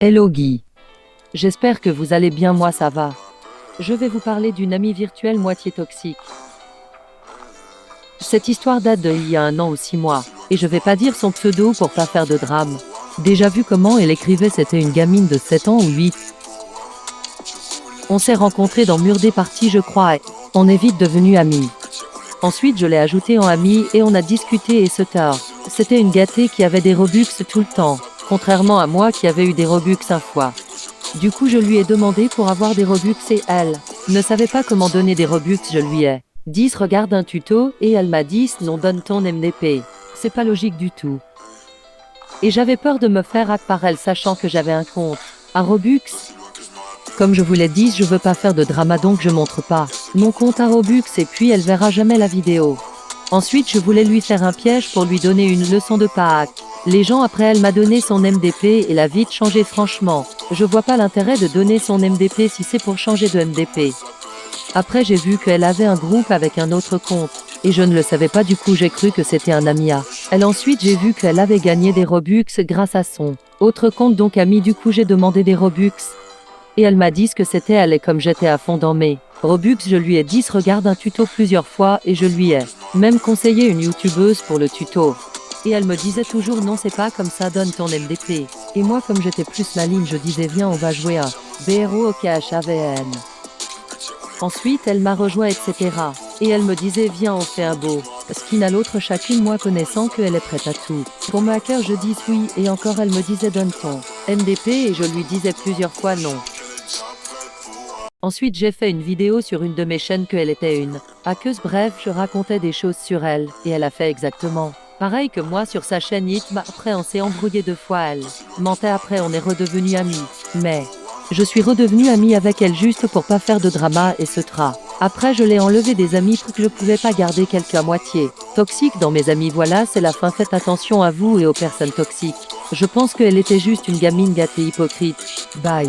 Hello Guy. J'espère que vous allez bien, moi ça va. Je vais vous parler d'une amie virtuelle moitié toxique. Cette histoire date d'il y a 1 an ou 6 mois, et je vais pas dire son pseudo pour pas faire de drame. Déjà vu comment elle écrivait, c'était une gamine de 7 ans ou 8. On s'est rencontrés dans Mur des Parties je crois et on est vite devenus amis. Ensuite je l'ai ajoutée en amie et on a discuté et se tard. C'était une gâtée qui avait des Robux tout le temps, contrairement à moi qui avait eu des Robux 1 fois. Du coup je lui ai demandé pour avoir des Robux et elle ne savait pas comment donner des Robux. Je lui ai dit regarde un tuto et elle m'a dit non, donne ton MDP. C'est pas logique du tout. Et j'avais peur de me faire hack par elle sachant que j'avais un compte à Robux. Comme je vous l'ai dit, je veux pas faire de drama donc je montre pas mon compte à Robux et puis elle verra jamais la vidéo. Ensuite je voulais lui faire un piège pour lui donner une leçon de pas hack les gens. Après elle m'a donné son MDP et l'a vite changé. Franchement, je vois pas l'intérêt de donner son MDP si c'est pour changer de MDP. Après j'ai vu qu'elle avait un groupe avec un autre compte, et je ne le savais pas, du coup j'ai cru que c'était un ami à elle. Ensuite j'ai vu qu'elle avait gagné des Robux grâce à son autre compte donc ami, du coup j'ai demandé des Robux. Et elle m'a dit que c'était elle, et comme j'étais à fond dans mes Robux, je lui ai dit regarde un tuto plusieurs fois et je lui ai même conseillé une youtubeuse pour le tuto. Et elle me disait toujours non c'est pas comme ça, donne ton MDP. Et moi comme j'étais plus maligne je disais viens on va jouer à BRO au KHAVN. Ensuite elle m'a rejoint etc. Et elle me disait viens on fait un beau skin à l'autre chacune, moi connaissant qu'elle est prête à tout. Pour ma hacker je dis oui et encore elle me disait donne ton MDP et je lui disais plusieurs fois non. Ensuite j'ai fait une vidéo sur une de mes chaînes qu'elle était une hackeuse, bref je racontais des choses sur elle et elle a fait exactement pareil que moi sur sa chaîne Hitma. Après on s'est embrouillé 2 fois, elle mentait, après on est redevenus amis. Mais je suis redevenu amie avec elle juste pour pas faire de drama et ce tra. Après je l'ai enlevé des amis pour que je pouvais pas garder quelqu'un à moitié toxique dans mes amis. Voilà, c'est la fin. Faites attention à vous et aux personnes toxiques. Je pense qu'elle était juste une gamine gâtée hypocrite. Bye.